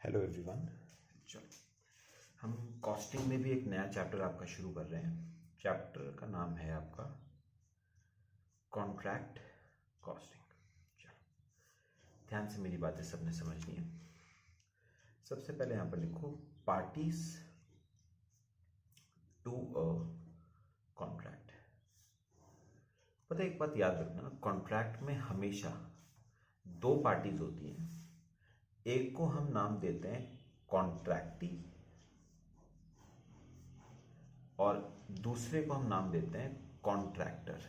Hello everyone. चलो, हम costing में भी एक नया चैप्टर आपका शुरू कर रहे हैं। चैप्टर का नाम है आपका कॉन्ट्रैक्ट कॉस्टिंग। चलो, ध्यान से मेरी बातें सबने समझनी है। सबसे पहले यहाँ पर लिखो पार्टीज टू अ कॉन्ट्रैक्ट। पता है, एक बात याद रखना, कॉन्ट्रैक्ट में हमेशा दो पार्टीज होती हैं। एक को हम नाम देते हैं कॉन्ट्रैक्टी और दूसरे को हम नाम देते हैं कॉन्ट्रैक्टर।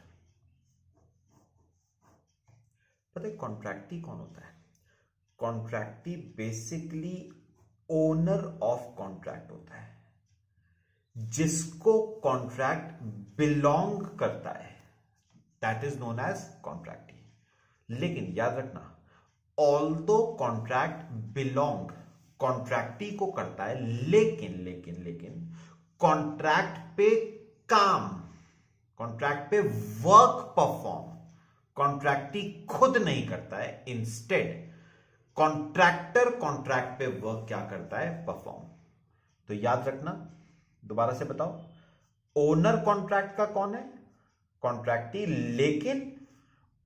पता है कॉन्ट्रैक्टी कौन होता है? कॉन्ट्रैक्टी बेसिकली ओनर ऑफ कॉन्ट्रैक्ट होता है, जिसको कॉन्ट्रैक्ट बिलोंग करता है, दैट इज नोन एज कॉन्ट्रैक्टी। लेकिन याद रखना, ऑल्दो कॉन्ट्रैक्ट बिलोंग कॉन्ट्रैक्टी को करता है, लेकिन लेकिन लेकिन कॉन्ट्रैक्ट पे काम, कॉन्ट्रैक्ट पे वर्क परफॉर्म कॉन्ट्रैक्टी खुद नहीं करता है। इंस्टेड कॉन्ट्रैक्टर कॉन्ट्रैक्ट पे वर्क क्या करता है? परफॉर्म। तो याद रखना, दोबारा से बताओ, ओनर कॉन्ट्रैक्ट का कौन है? कॉन्ट्रैक्टी। लेकिन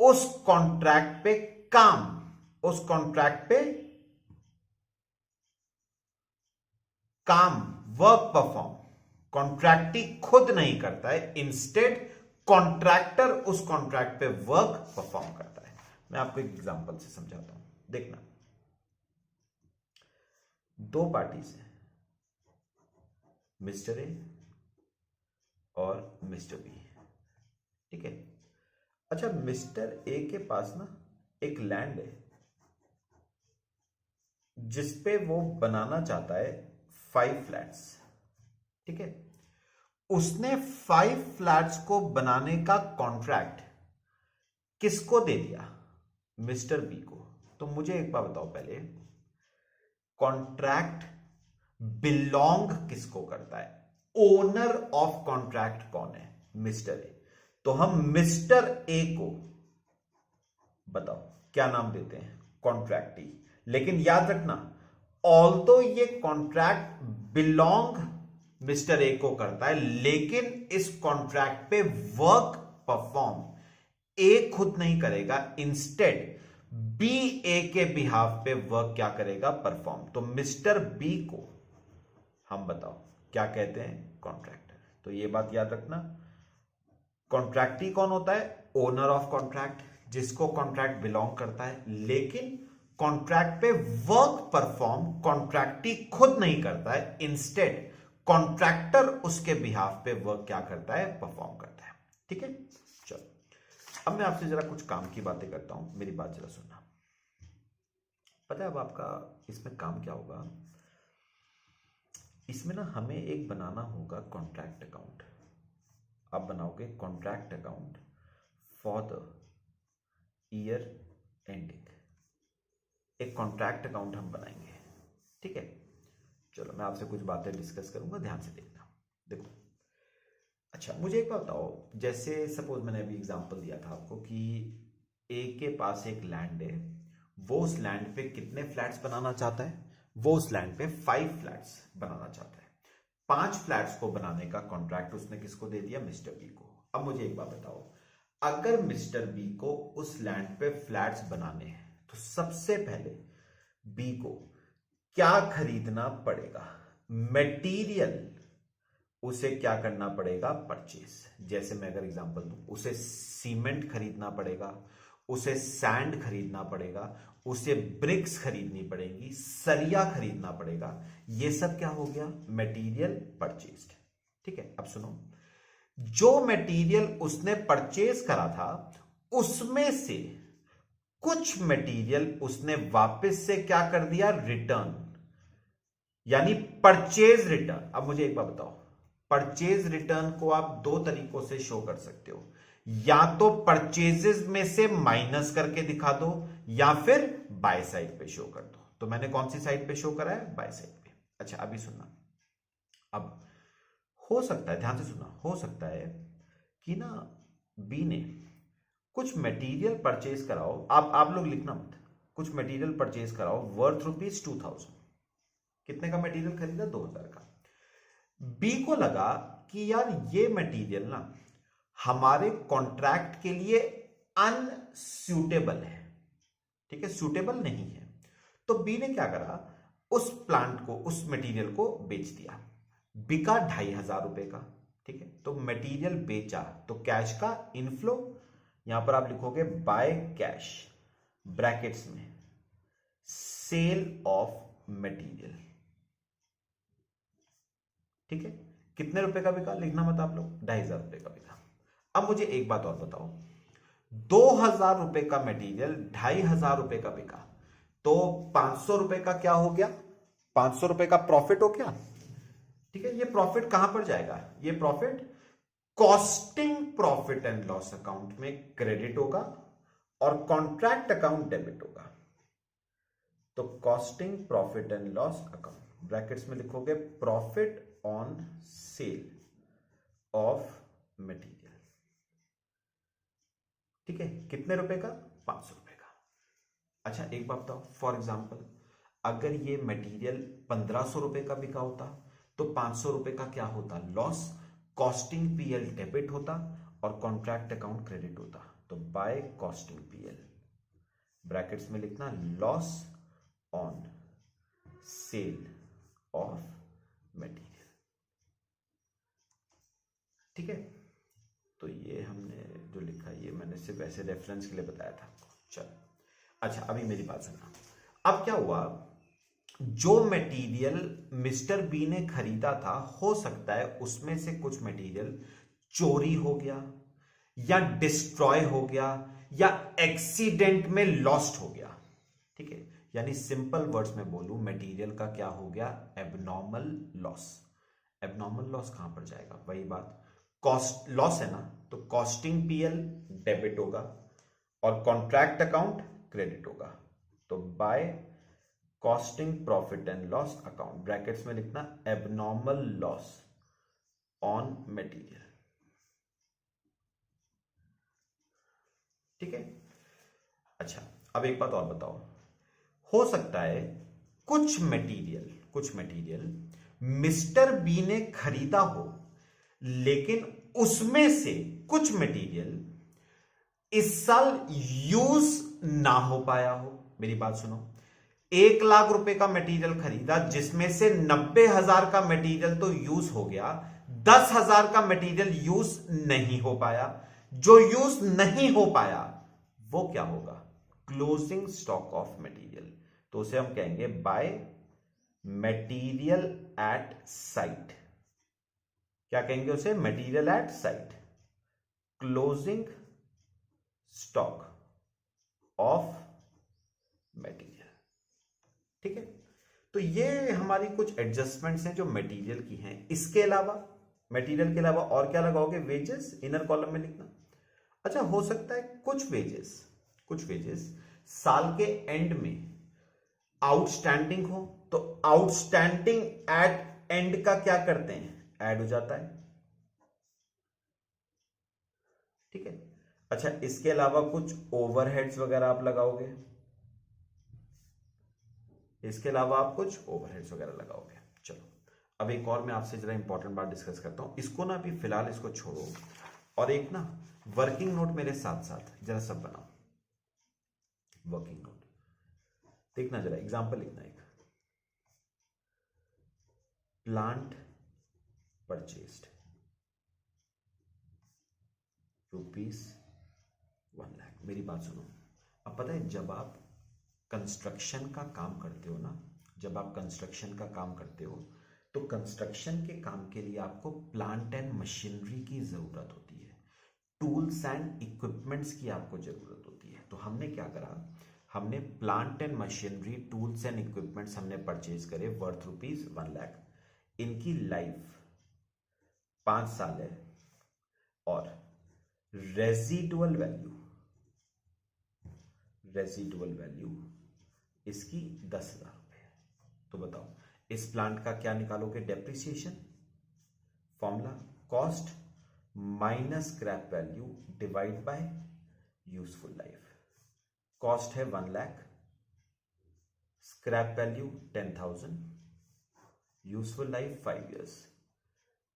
उस कॉन्ट्रैक्ट पे काम, उस कॉन्ट्रैक्ट पे काम, वर्क परफॉर्म कॉन्ट्रैक्टी खुद नहीं करता है। इंस्टेड कॉन्ट्रैक्टर उस कॉन्ट्रैक्ट पे वर्क परफॉर्म करता है। मैं आपको एक एग्जांपल से समझाता हूं, देखना। दो पार्टीज हैं, मिस्टर ए और मिस्टर बी। ठीक है। अच्छा, मिस्टर ए के पास ना एक लैंड है जिसपे वो बनाना चाहता है 5 फ्लैट्स। ठीक है। उसने 5 फ्लैट्स को बनाने का कॉन्ट्रैक्ट किसको दे दिया? मिस्टर बी को। तो मुझे एक बात बताओ, पहले कॉन्ट्रैक्ट बिलोंग किसको करता है? ओनर ऑफ कॉन्ट्रैक्ट कौन है? Mister A. तो हम मिस्टर ए को बताओ क्या नाम देते हैं? कॉन्ट्रैक्टी। लेकिन याद रखना, ऑल्दो ये कॉन्ट्रैक्ट बिलोंग मिस्टर ए को करता है, लेकिन इस कॉन्ट्रैक्ट पे वर्क परफॉर्म ए खुद नहीं करेगा। इंस्टेड बी ए के बिहाफ पे वर्क क्या करेगा? परफॉर्म। तो मिस्टर बी को हम बताओ क्या कहते हैं? कॉन्ट्रैक्टर। तो ये बात याद रखना, कॉन्ट्रैक्टी कौन होता है? ओनर ऑफ कॉन्ट्रैक्ट, जिसको कॉन्ट्रैक्ट बिलोंग करता है, लेकिन कॉन्ट्रैक्ट पे वर्क परफॉर्म कॉन्ट्रैक्टी खुद नहीं करता है। इंस्टेड कॉन्ट्रैक्टर उसके बिहाफ पे वर्क क्या करता है? परफॉर्म करता है। ठीक है। चलो, अब मैं आपसे जरा कुछ काम की बातें करता हूं, मेरी बात जरा सुनना। पता है अब आपका इसमें काम क्या होगा? इसमें ना हमें एक बनाना होगा कॉन्ट्रैक्ट अकाउंट। आप बनाओगे contract account for the year ending. एक कॉन्ट्रैक्ट अकाउंट हम बनाएंगे। ठीक है। चलो, मैं आपसे कुछ बातें डिस्कस करूंगा, ध्यान से देखना। देखो, अच्छा मुझे एक बात बताओ, जैसे सपोज मैंने अभी एग्जांपल दिया था आपको कि ए के पास एक लैंड है, वो उस लैंड पे कितने फ्लैट्स बनाना चाहता है? वो उस लैंड पे 5 फ्लैट्स बनाना चाहता है। 5 फ्लैट्स को बनाने का कॉन्ट्रैक्ट उसने किसको दे दिया? मिस्टर बी को। अब मुझे एक बात बताओ, अगर मिस्टर बी को उस लैंड पे फ्लैट्स बनाने हैं तो सबसे पहले बी को क्या खरीदना पड़ेगा? मटेरियल उसे क्या करना पड़ेगा? परचेज। जैसे मैं अगर एग्जांपल दूं, उसे सीमेंट खरीदना पड़ेगा, उसे सैंड खरीदना पड़ेगा, उसे ब्रिक्स खरीदनी पड़ेगी, सरिया खरीदना पड़ेगा। ये सब क्या हो गया? Material purchased. ठीक है। अब सुनो, जो मटेरियल उसने परचेज करा था उसमें से कुछ मटेरियल उसने वापस से क्या कर दिया? रिटर्न, यानी परचेज रिटर्न। अब मुझे एक बात बताओ, परचेज रिटर्न को आप दो तरीकों से शो कर सकते हो, या तो परचेजेस में से माइनस करके दिखा दो, या फिर बाय साइड पे शो कर दो। तो मैंने कौन सी साइड पे शो करा है? बाय साइड पे। अच्छा, अभी सुनना। अब हो सकता है, ध्यान से सुनना, हो सकता है कि ना बी ने कुछ मटेरियल परचेज कराओ, आप लोग लिखना मत, कुछ मटेरियल परचेज कराओ वर्थ ₹2000। कितने का मटेरियल खरीदा? 2000 का। बी को लगा कि यार ये मटेरियल ना हमारे कॉन्ट्रैक्ट के लिए अनसूटेबल है, ठीक है, सूटेबल नहीं है। तो बी ने क्या करा, उस प्लांट को, उस मटेरियल को बेच दिया, बिका 2500 रुपए का, ठीक है। तो मटेरियल बेचा तो कैश का इनफ्लो, यहां पर आप लिखोगे बाय कैश ब्रैकेट्स में सेल ऑफ मटेरियल, ठीक है। कितने रुपए का बिका लिखना मत आप लोग, 2500 रुपए का बिका। अब मुझे एक बात और बताओ, 2000 रुपए का मटेरियल 2500 रुपए का बिका, तो 500 रुपए का क्या हो गया? 500 रुपए का प्रॉफिट हो गया, ठीक है। ये प्रॉफिट कहां पर जाएगा? ये profit costing profit and loss account में क्रेडिट होगा और कॉन्ट्रैक्ट अकाउंट डेबिट होगा। तो costing profit and loss account brackets में लिखोगे profit on sale of material, ठीक है। कितने रुपए का? 500 रुपए का। अच्छा एक बात बताओ, फॉर एग्जाम्पल अगर ये मटेरियल 1500 रुपए का बिका होता तो 500 रुपए का क्या होता? लॉस। कॉस्टिंग पीएल डेबिट होता और कॉन्ट्रैक्ट अकाउंट क्रेडिट होता। तो बाय कॉस्टिंग पीएल ब्रैकेट्स में लिखना loss on sale of material, ठीक है। तो ये हमने जो लिखा ये मैंने सिर्फ ऐसे रेफरेंस के लिए बताया था। चलो अच्छा अभी मेरी बात सुनना। अब क्या हुआ, जो मटेरियल मिस्टर बी ने खरीदा था हो सकता है उसमें से कुछ मटेरियल चोरी हो गया या डिस्ट्रॉय हो गया या एक्सीडेंट में लॉस्ट हो गया, ठीक है। यानी सिंपल वर्ड्स में बोलूं, मटेरियल का क्या हो गया? Abnormal loss. एबनॉर्मल लॉस कहां पर जाएगा? वही बात, कॉस्ट लॉस है ना, तो कॉस्टिंग पीएल डेबिट होगा और कॉन्ट्रैक्ट अकाउंट क्रेडिट होगा। तो by costing profit and loss account brackets में लिखना एबनॉर्मल लॉस ऑन मटेरियल, ठीक है। अच्छा अब एक बात और बताओ, हो सकता है कुछ मटेरियल मिस्टर बी ने खरीदा हो लेकिन उसमें से कुछ मटेरियल इस साल यूज ना हो पाया हो। मेरी बात सुनो, 1,00,000 रुपए का मटेरियल खरीदा जिसमें से 90,000 का मटेरियल तो यूज हो गया, 10,000 का मटेरियल यूज नहीं हो पाया। जो यूज नहीं हो पाया वो क्या होगा? Closing stock of material. तो उसे हम कहेंगे बाय मटेरियल एट साइट। क्या कहेंगे उसे? Material at site, closing stock of material, ठीक है। तो ये हमारी कुछ एडजस्टमेंट्स हैं जो मटेरियल की हैं। इसके अलावा मटेरियल के अलावा और क्या लगाओगे? वेजेस, इनर कॉलम में लिखना। अच्छा हो सकता है कुछ वेजेस साल के एंड में आउटस्टैंडिंग हो, तो आउटस्टैंडिंग एट एंड का क्या करते हैं? ऐड हो जाता है, ठीक है। अच्छा इसके अलावा कुछ ओवरहेड्स वगैरह आप लगाओगे, इसके अलावा आप कुछ ओवरहेड्स वगैरह लगाओगे। चलो अब एक और मैं आपसे जरा इंपॉर्टेंट बात डिस्कस करता हूं, इसको ना अभी फिलहाल इसको छोड़ो और एक ना वर्किंग नोट मेरे साथ साथ जरा सब बनाओ। वर्किंग नोट देखना, जरा एग्जांपल लिखना। एक प्लांट परचेस्ड ₹1,00,000। मेरी बात सुनो, अब पता है जब आप कंस्ट्रक्शन का काम करते हो ना, जब आप कंस्ट्रक्शन का काम करते हो तो कंस्ट्रक्शन के काम के लिए आपको प्लांट एंड मशीनरी की जरूरत होती है, टूल्स एंड इक्विपमेंट्स की आपको जरूरत होती है। तो हमने क्या करा, हमने plant and machinery, tools and equipments हमने परचेज करे वर्थ ₹1,00,000। इनकी लाइफ 5 साल है और रेजिडुअल वैल्यू इसकी 10,000 रुपए। तो बताओ इस प्लांट का क्या निकालोगे? Depreciation, formula cost minus scrap value divide by useful life. Cost है 1,00,000, scrap value 10,000, useful life 5 years,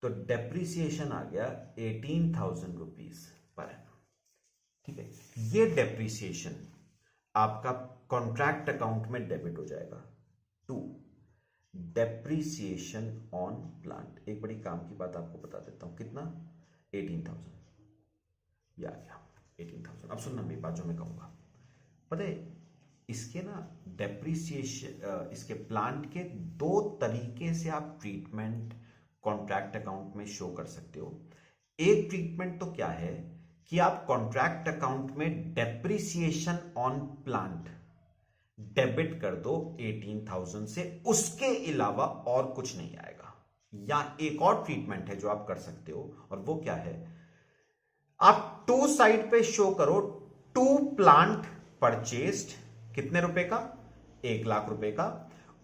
तो डेप्रीसिएशन आ गया 18,000 रुपीज पर एनम। ठीक है, ये डेप्रीसिएशन आपका कॉन्ट्रैक्ट अकाउंट में डेबिट हो जाएगा। 2, डेप्रीसिएशन ऑन प्लांट। एक बड़ी काम की बात आपको बता देता हूं, कितना? 18,000, ये आ गया 18,000। अब सुनना मेरी बात जो मैं कहूंगा, पता है इसके ना डेप्रीसिएशन, इसके प्लांट के 2 तरीके से आप ट्रीटमेंट कॉन्ट्रैक्ट अकाउंट में शो कर सकते हो। एक ट्रीटमेंट तो क्या है कि आप कॉन्ट्रैक्ट अकाउंट में डेप्रीसिएशन ऑन प्लांट डेबिट कर दो 18,000 से, उसके अलावा और कुछ नहीं आएगा। या एक और ट्रीटमेंट है जो आप कर सकते हो, और वो क्या है, आप 2 साइड पे शो करो 2 प्लांट परचेस्ड, कितने रुपए का? 1 लाख रुपए का,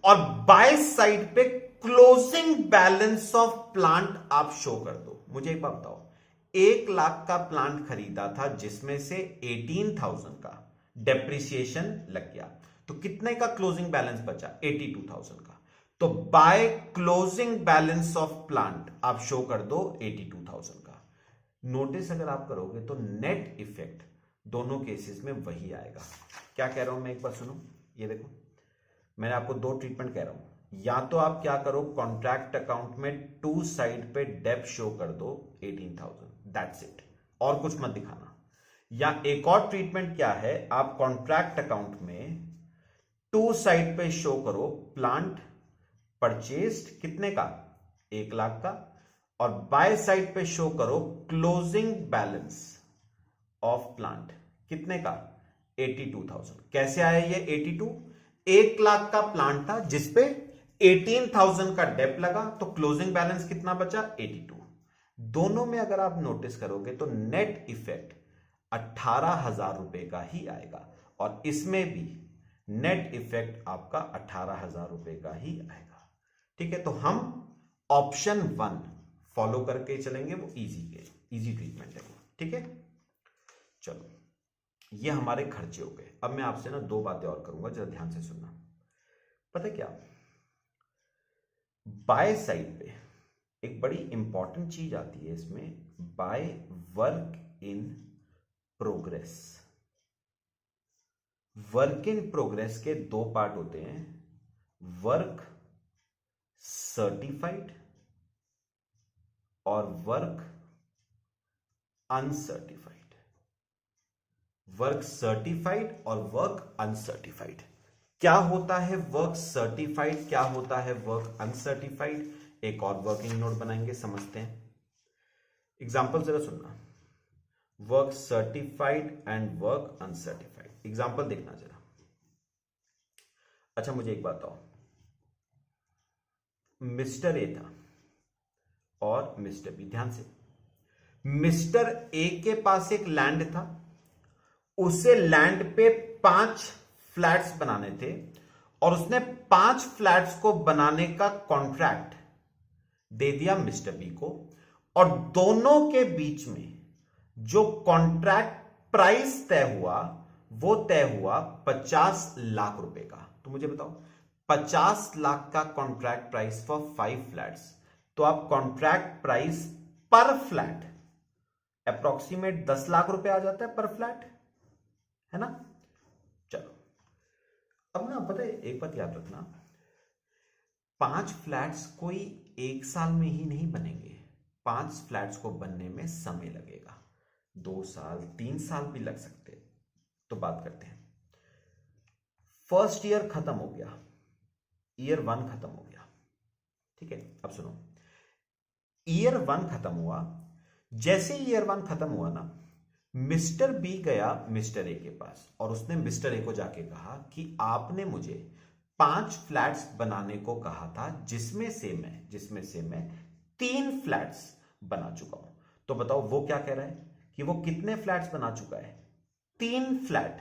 और बाय साइड पे क्लोजिंग बैलेंस ऑफ प्लांट आप शो कर दो। मुझे एक बात बताओ, 1 लाख का प्लांट खरीदा था जिसमें से 18,000 का डेप्रिसिएशन लग गया, तो कितने का क्लोजिंग बैलेंस बचा? 82,000 का। तो by closing balance of plant आप शो कर दो 82,000 का। नोटिस अगर आप करोगे तो नेट इफेक्ट दोनों केसेस में वही आएगा। क्या कह रहा हूं मैं, एक बार सुनो, ये देखो मैंने आपको 2 ट्रीटमेंट कह रहा हूं। या तो आप क्या करो, कॉन्ट्रैक्ट अकाउंट में 2 साइड पे डेप शो कर दो 18,000, दैट्स इट, और कुछ मत दिखाना। या एक और ट्रीटमेंट क्या है, आप कॉन्ट्रैक्ट अकाउंट में 2 साइड पे शो करो प्लांट परचेस्ड, कितने का? 1 लाख का, और बाय साइड पे शो करो क्लोजिंग बैलेंस ऑफ प्लांट, कितने का? 82,000। कैसे आया ये 82? 1 लाख का प्लांट था जिसपे 18,000 का डेप लगा, तो क्लोजिंग बैलेंस कितना बचा? 82। दोनों में अगर आप नोटिस करोगे तो नेट इफेक्ट 18,000 रुपए का ही आएगा, और इसमें भी नेट इफेक्ट आपका 18,000 रुपए का ही आएगा। ठीक है, तो हम ऑप्शन 1 फॉलो करके चलेंगे, वो इजी ट्रीटमेंट है। ठीक है, चलो ये हमारे खर्चे हो गए। अब मैं आपसे ना 2 बातें और करूंगा, जरा ध्यान से सुनना। पता है क्या, बाय साइड पे एक बड़ी इंपॉर्टेंट चीज आती है इसमें, bye work in progress. Work in progress के 2 पार्ट होते हैं, वर्क सर्टिफाइड और वर्क अनसर्टिफाइड। वर्क सर्टिफाइड और वर्क अनसर्टिफाइड। क्या होता है वर्क सर्टिफाइड, क्या होता है वर्क अनसर्टिफाइड, एक और वर्किंग नोट बनाएंगे, समझते हैं। एग्जांपल जरा सुनना, work certified and work uncertified. Example देखना जरा। अच्छा मुझे एक बात बताओ, मिस्टर ए था और मिस्टर बी, ध्यान से। मिस्टर ए के पास एक लैंड था, उसे लैंड पे 5 फ्लैट्स बनाने थे, और उसने 5 फ्लैट्स को बनाने का कॉन्ट्रैक्ट दे दिया मिस्टर बी को, और दोनों के बीच में जो कॉन्ट्रैक्ट प्राइस तय हुआ वो तय हुआ 50 लाख रुपए का। तो मुझे बताओ 50 लाख का कॉन्ट्रैक्ट प्राइस फॉर 5 फ्लैट्स, तो आप कॉन्ट्रैक्ट प्राइस पर फ्लैट अप्रोक्सीमेट 10 लाख रुपए आ जाता है पर फ्लैट, है ना। चलो अब ना पता है एक बात याद रखना, 5 फ्लैट्स कोई 1 साल में ही नहीं बनेंगे। 5 फ्लैट्स को बनने में समय लगेगा, 2 साल 3 साल भी लग सकते हैं। तो बात करते हैं, फर्स्ट ईयर खत्म हो गया, ईयर 1 खत्म हो गया। ठीक है, अब सुनो, ईयर 1 खत्म हुआ, जैसे ईयर 1 खत्म हुआ ना, मिस्टर बी गया मिस्टर ए के पास, और उसने मिस्टर ए को जाके कहा कि आपने मुझे 5 फ्लैट्स बनाने को कहा था, जिसमें से मैं 3 फ्लैट्स बना चुका हूं। तो बताओ वो क्या कह रहा है कि वो कितने फ्लैट्स बना चुका है? 3 फ्लैट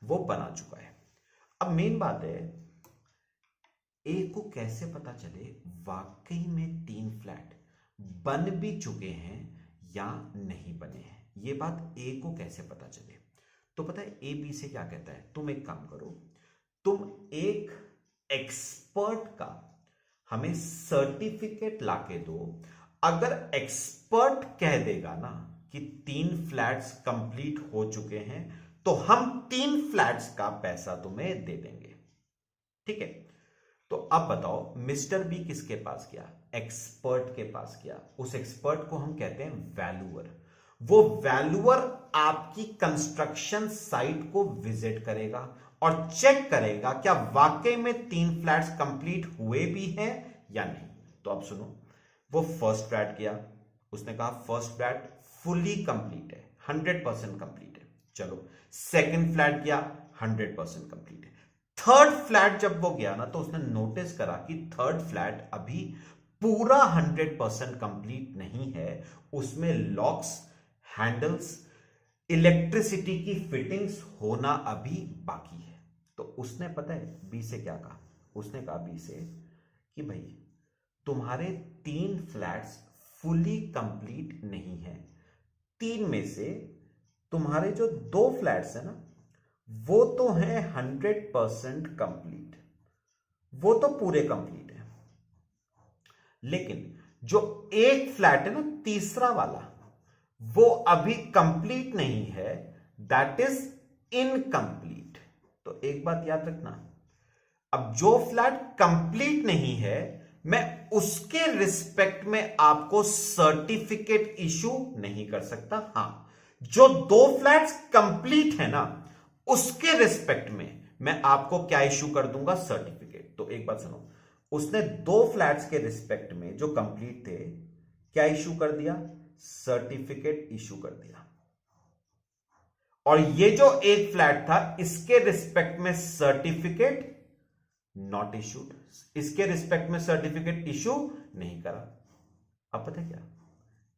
वो बना चुका है। अब मेन बात है, ए को कैसे पता चले वाकई में 3 फ्लैट बन भी चुके हैं या नहीं बने हैं, ये बात ए को कैसे पता चले? तो पता है ए बी से क्या कहता है, तुम एक काम करो, तुम एक एक्सपर्ट का हमें सर्टिफिकेट लाके दो। अगर एक्सपर्ट कह देगा ना कि 3 फ्लैट्स कंप्लीट हो चुके हैं, तो हम 3 फ्लैट्स का पैसा तुम्हें दे देंगे। ठीक है, तो अब बताओ मिस्टर बी किसके पास गया? एक्सपर्ट के पास गया। उस एक्सपर्ट को हम कहते हैं वैल्यूअर। वो वैल्यूअर आपकी कंस्ट्रक्शन साइट को विजिट करेगा और चेक करेगा क्या वाकई में 3 फ्लैट्स कंप्लीट हुए भी हैं या नहीं। तो अब सुनो, वो फर्स्ट फ्लैट गया, उसने कहा फर्स्ट फ्लैट फुली कंप्लीट है, 100% कंप्लीट है। चलो, सेकंड फ्लैट गया, 100% कंप्लीट है। थर्ड फ्लैट जब वो गया ना, तो उसने नोटिस करा कि थर्ड फ्लैट अभी पूरा 100% कंप्लीट नहीं है, उसमें लॉक्स, हैंडल्स, इलेक्ट्रिसिटी की फिटिंग्स होना अभी बाकी है। तो उसने पता है बी से क्या कहा? उसने कहा बी से कि भाई तुम्हारे 3 फ्लैट्स फुली कंप्लीट नहीं है, 3 में से तुम्हारे जो 2 फ्लैट्स है ना, वो तो है 100% कंप्लीट, वो तो पूरे कंप्लीट है। लेकिन जो एक फ्लैट है ना, तीसरा वाला, वो अभी कंप्लीट नहीं है, दैट इज इनकंप्लीट। तो एक बात याद रखना, अब जो फ्लैट कंप्लीट नहीं है, मैं उसके रिस्पेक्ट में आपको सर्टिफिकेट इशू नहीं कर सकता। हां, जो 2 फ्लैट्स कंप्लीट है ना, उसके रिस्पेक्ट में मैं आपको क्या इशू कर दूंगा? सर्टिफिकेट। तो एक बात सुनो, उसने 2 फ्लैट्स के रिस्पेक्ट में जो कंप्लीट थे, क्या इशू कर दिया? सर्टिफिकेट इशू कर दिया। और ये जो एक फ्लैट था, इसके रिस्पेक्ट में सर्टिफिकेट नॉट इशूड, इसके रिस्पेक्ट में सर्टिफिकेट इशू नहीं करा। अब पता है क्या,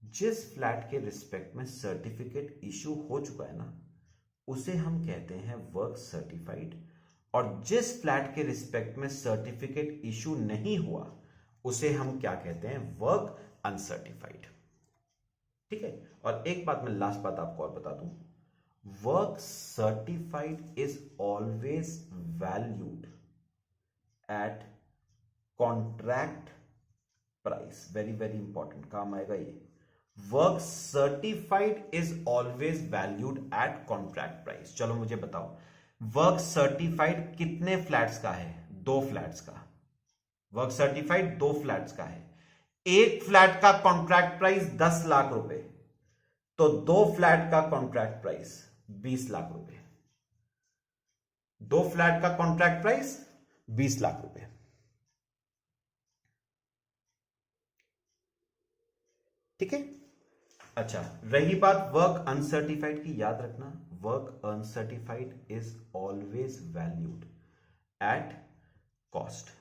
जिस फ्लैट के रिस्पेक्ट में सर्टिफिकेट इशू हो चुका है ना, उसे हम कहते हैं वर्क सर्टिफाइड। और जिस फ्लैट के रिस्पेक्ट में सर्टिफिकेट इशू नहीं हुआ, उसे हम क्या कहते हैं? Work uncertified. ठीक है, और एक बात मैं लास्ट बात आपको और बता दूं, work certified is always valued at contract price. Very very important, काम आएगा ये। Work certified is always valued at contract price. चलो मुझे बताओ, वर्क सर्टिफाइड कितने फ्लैट्स का है? 2 फ्लैट्स का। वर्क सर्टिफाइड 2 फ्लैट्स का है। एक फ्लैट का कॉन्ट्रैक्ट प्राइस 10 लाख रुपए, तो 2 फ्लैट का कॉन्ट्रैक्ट प्राइस 20 लाख रुपए। 2 फ्लैट का कॉन्ट्रैक्ट प्राइस 20 लाख रुपए। ठीक है, अच्छा, रही बात वर्क अनसर्टिफाइड की, याद रखना, work uncertified is always valued at cost.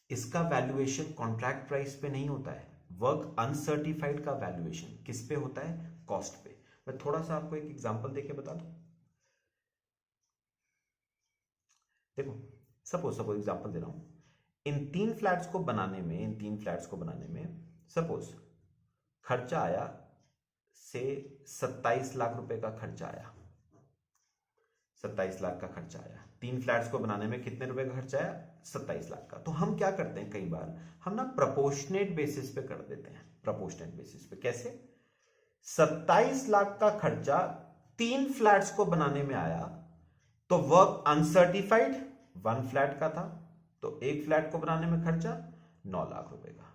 इसका वैल्यूएशन कॉन्ट्रैक्ट प्राइस पे नहीं होता है, वर्क अनसर्टिफाइड का वैल्यूएशन किस पे होता है? कॉस्ट पे। मैं थोड़ा सा आपको एक एग्जांपल देके बता दूं। देखो, सपोज एग्जांपल दे रहा हूं, इन 3 फ्लैट्स को बनाने में सपोज खर्चा आया से 27 लाख रुपए का खर्चा आया। 27 लाख का खर्चा आया। 3 फ्लैट्स को बनाने में कितने रुपए का खर्चा आया? 27 लाख का। तो हम क्या करते हैं, कई बार हम ना प्रोपोर्शनेट बेसिस पे कर देते हैं। प्रोपोर्शनेट बेसिस पे कैसे? 27 लाख का खर्चा 3 फ्लैट्स को बनाने में आया, तो वर्क अनसर्टिफाइड 1 फ्लैट का था, तो एक फ्लैट को बनाने में खर्चा 9 लाख रुपए का।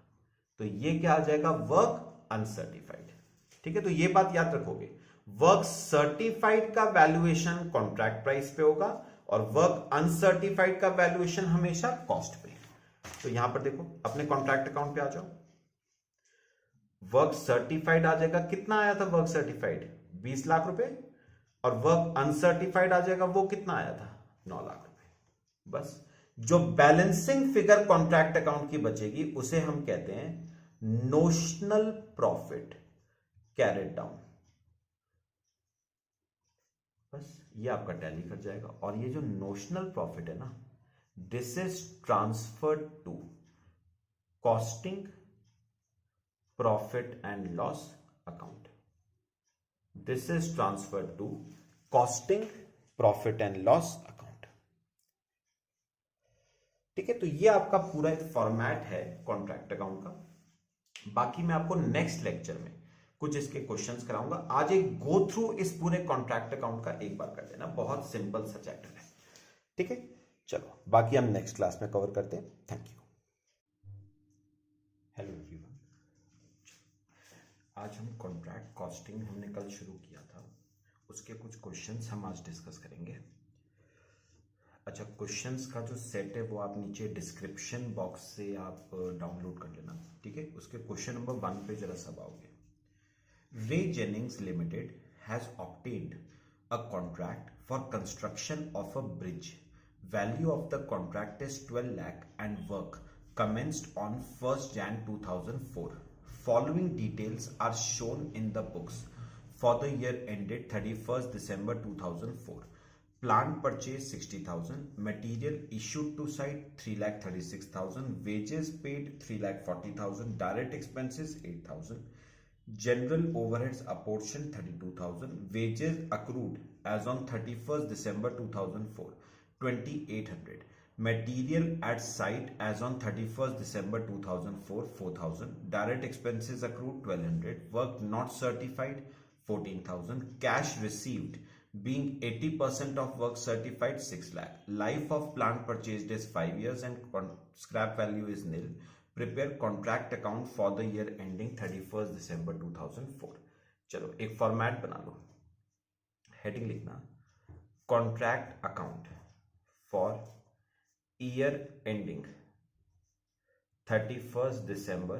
तो ये क्या आ जाएगा? Work uncertified. ठीक है, तो ये बात याद रखोगे, वर्क सर्टिफाइड का वैल्यूएशन कॉन्ट्रैक्ट प्राइस पे होगा और वर्क अनसर्टिफाइड का वैल्यूएशन हमेशा कॉस्ट पे। तो यहां पर देखो, अपने कॉन्ट्रैक्ट अकाउंट पे आ जाओ। वर्क सर्टिफाइड आ जाएगा, कितना आया था वर्क सर्टिफाइड? 20 लाख रुपए। और वर्क अनसर्टिफाइड आ जाएगा, वो कितना आया था? 9 लाख रुपए। बस, जो बैलेंसिंग फिगर कॉन्ट्रैक्ट अकाउंट की बचेगी, उसे हम कहते हैं नोशनल प्रॉफिट कैरेड डाउन। बस, ये आपका टैली कर जाएगा। और ये जो नोशनल प्रॉफिट है ना, this is transferred to costing profit and loss account. This is transferred to costing profit and loss account. ठीक है, तो ये आपका पूरा एक फॉर्मेट है कॉन्ट्रैक्ट अकाउंट का। बाकी मैं आपको नेक्स्ट लेक्चर में कुछ इसके क्वेश्चंस कराऊंगा। आज एक गो थ्रू इस पूरे कॉन्ट्रैक्ट अकाउंट का एक बार कर देना, बहुत सिंपल सा चैप्टर है। ठीक है, चलो बाकी हम नेक्स्ट क्लास में कवर करते हैं। Thank you. हेलो एवरीवन, आज हम कॉन्ट्रैक्ट कॉस्टिंग हमने कल शुरू किया था, उसके कुछ क्वेश्चंस हम आज डिस्कस करेंगे। अच्छा, क्वेश्चंस का जो सेट है वो आप नीचे डिस्क्रिप्शन बॉक्स से आप डाउनलोड कर लेना। ठीक है, उसके क्वेश्चन नंबर 1 पे जरा सब आओगे। रे Jennings limited has obtained a contract for construction of a bridge. Value of the contract is 12 lakh and work commenced on 1st Jan 2004. Following details are shown in the books for the year ended 31st December 2004. Plant purchase 60,000, material issued to site 3,36,000, wages paid 3,40,000, direct expenses 8,000, general overheads apportioned 32,000, wages accrued as on 31st December 2004 2,800. Material at site as on 31st December 2004 4,000. Direct expenses accrued 1,200. Work not certified 14,000. Cash received being 80% of work certified 6 lakh. Life of plant purchased is 5 years and scrap value is nil. Prepare contract account for the year ending 31st December 2004. चलो एक format बना लो। Heading लिखना contract account for year ending 31st December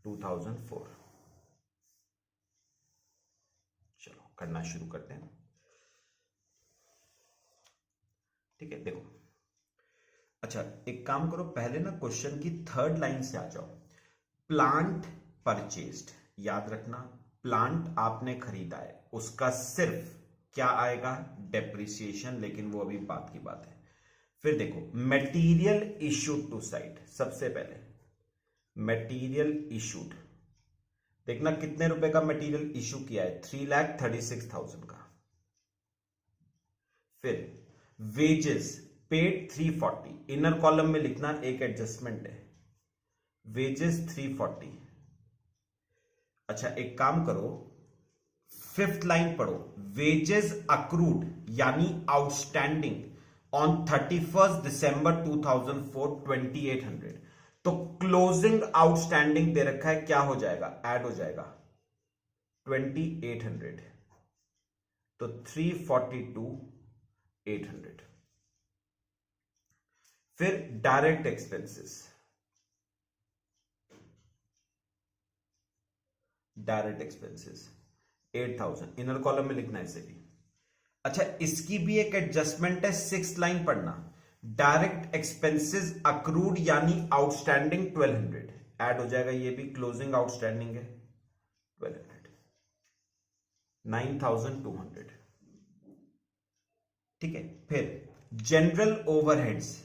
2004। चलो करना शुरू करते हैं। ठीक है, देखो अच्छा एक काम करो, पहले ना क्वेश्चन की थर्ड लाइन से आ जाओ। प्लांट परचेस्ड, याद रखना प्लांट आपने खरीदा है, उसका सिर्फ क्या आएगा, डेप्रिसिएशन, लेकिन वो अभी बात की बात है। फिर देखो मटेरियल इशूड टू साइट, सबसे पहले मटेरियल इशूड, देखना कितने रुपए का मटेरियल इशू किया है, 3,36,000 का। फिर वेजेस पेड 340, इनर कॉलम में लिखना एक एडजस्टमेंट है, वेजेस 340। अच्छा एक काम करो, 5th लाइन पढ़ो, वेजेस अक्रूड यानी आउटस्टैंडिंग on 31st December 2004 2,800। तो क्लोजिंग आउटस्टैंडिंग दे रखा है, क्या हो जाएगा, ऐड हो जाएगा 2,800, तो 342,800। फिर direct expenses, direct expenses 8,000, inner column में लिखना है इसे भी। अच्छा इसकी भी एक एडजस्टमेंट है, 6th लाइन पढ़ना, डायरेक्ट एक्सपेंसेस अक्रूड यानी आउटस्टैंडिंग 1,200, ऐड हो जाएगा, ये भी क्लोजिंग आउटस्टैंडिंग है 1,200, 9,200। ठीक है, फिर जनरल ओवरहेड्स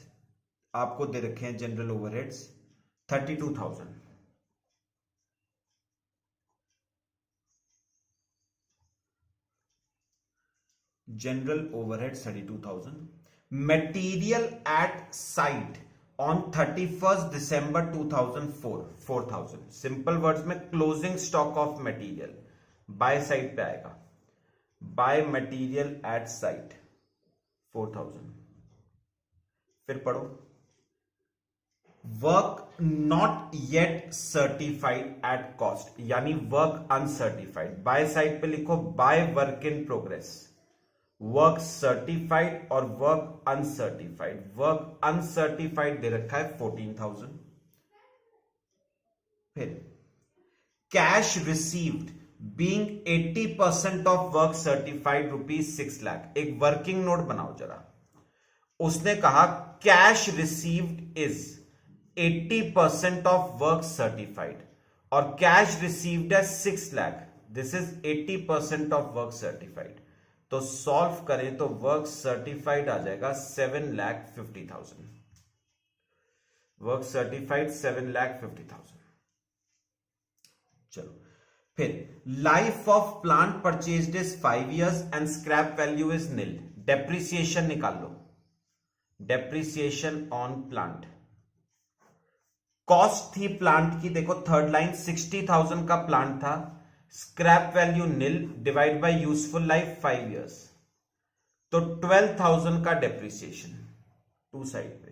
आपको दे रखे हैं, general overheads 32,000। General overhead 32,000। Material at site on 31st December 2004 4,000। Simple words में closing stock of material by site पे आएगा, बाय मटेरियल एट साइट 4,000। फिर पढ़ो work not yet certified at cost यानी वर्क अनसर्टिफाइड, बाय साइट पे लिखो by work in progress, work certified और work uncertified. Work uncertified दे रखा है 14,000। फिर cash received being 80% of work certified ₹6 lakh. एक वर्किंग नोट बनाओ जरा, उसने कहा cash received is 80% of work certified और कैश रिसीव्ड है 6 lakh, this is 80% of work certified. तो सॉल्व करें तो वर्क सर्टिफाइड आ जाएगा 7,50,000, वर्क सर्टिफाइड 7,50,000। चलो फिर life of plant purchased is 5 years and scrap value is nil. Depreciation निकाल लो, डेप्रिसिएशन ऑन प्लांट कॉस्ट थी प्लांट की, देखो थर्ड लाइन 60,000 का प्लांट था, scrap value nil divide by useful life 5 years, तो 12,000 का डेप्रिसिएशन टू साइड पे,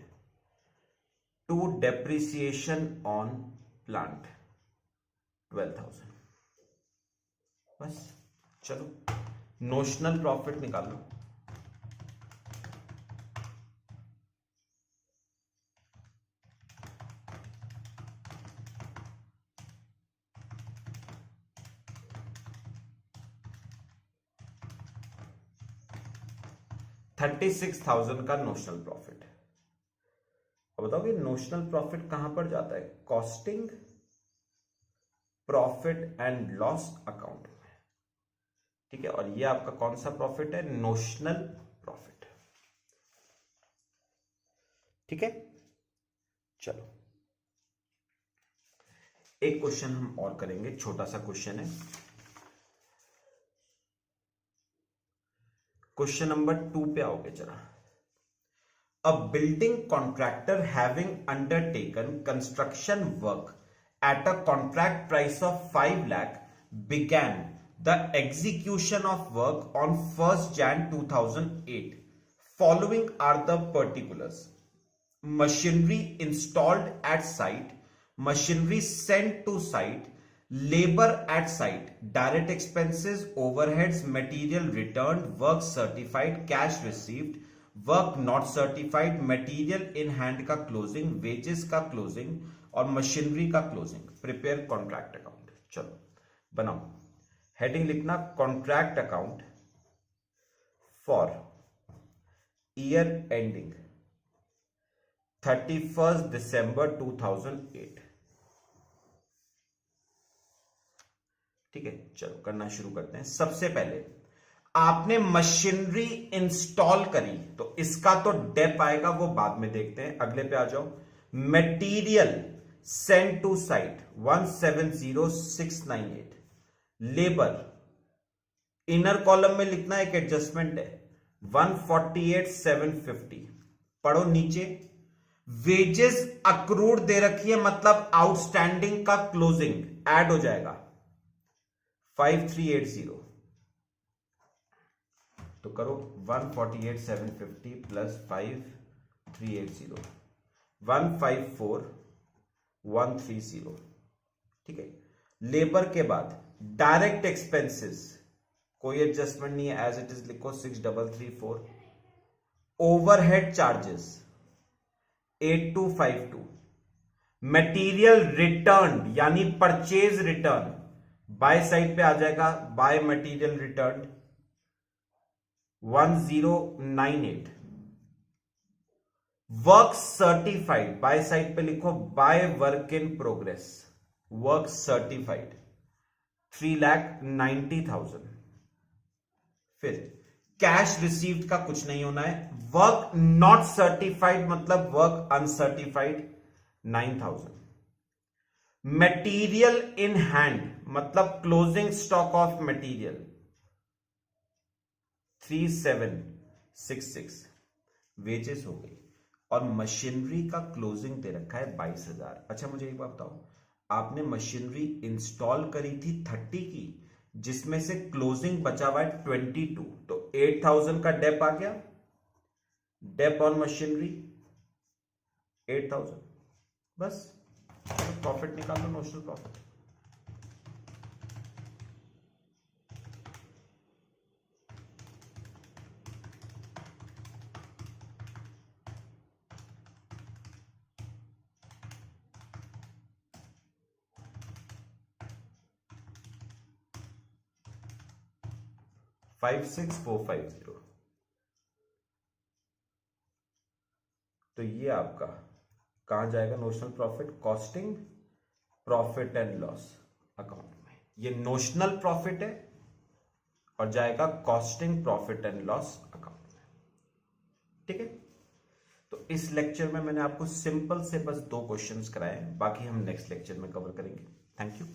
टू डेप्रिसिएशन ऑन प्लांट 12,000। बस चलो नोशनल प्रॉफिट निकालो। $36,000 का नोशनल प्रॉफिट। अब बताओ कि नोशनल प्रॉफिट कहां पर जाता है? Costing profit and loss account में, ठीक है। और ये आपका कौन सा प्रॉफिट है? नोशनल प्रॉफिट, ठीक है। चलो एक क्वेश्चन हम और करेंगे, छोटा सा क्वेश्चन है, क्वेश्चन नंबर 2 पे आओगे जरा। A building contractor having undertaken construction work at a contract price of 5 lakh began the execution of work on 1st Jan 2008. Following are the particulars: machinery installed at site, machinery sent to site, labor at site, direct expenses, overheads, material returned, work certified, cash received, work not certified, material in hand का closing, wages का closing और machinery का closing. Prepare contract account. चलो बनाओ, heading लिखना contract account for year ending 31 दिसंबर 2008। ठीक है, चलो करना शुरू करते हैं। सबसे पहले आपने मशीनरी इंस्टॉल करी तो इसका तो डेप आएगा, वो बाद में देखते हैं। अगले पे आ जाओ। Material sent to site 170,698। Labour inner column में लिखना एक एडजस्टमेंट है 148,750। पढ़ो नीचे, वेजेस अक्रूड दे रखी है, मतलब आउटस्टैंडिंग का क्लोजिंग ऐड हो जाएगा 5380। तो करो 148,750 प्लस 5380 154,130। ठीक है। लेबर के बाद डायरेक्ट एक्सपेंसेस कोई एडजस्टमेंट नहीं है, एज इट इज लिखो 6,334। Overhead charges 8,252। मटेरियल रिटर्न यानी परचेज रिटर्न बाय साइड पे आ जाएगा, by material return 1098। Work certified by side पे लिखो by work in progress, work certified 3,90,000। फिर कैश रिसीव्ड का कुछ नहीं होना है। वर्क नॉट सर्टिफाइड मतलब work uncertified 9,000। Material in hand मतलब closing stock of material 3,766। Wages हो गई। और मशीनरी का क्लोजिंग दे रखा है 22,000। अच्छा मुझे एक बात बताओ, आपने मशीनरी इंस्टॉल करी थी 30 की, जिसमें से क्लोजिंग बचा हुआ है 22, तो 8,000 का डेप आ गया। Dep on machinery 8,000। बस प्रॉफिट निकाल लो, नोशनल प्रॉफिट। $56,450। तो ये आपका कहां जाएगा? Notional profit costing profit and loss account में। ये नोशनल प्रॉफिट है और जाएगा costing profit and loss account में। ठीक है। तो इस लेक्चर में मैंने आपको सिंपल से बस 2 क्वेश्चंस कराए हैं, बाकी हम नेक्स्ट लेक्चर में कवर करेंगे। Thank you.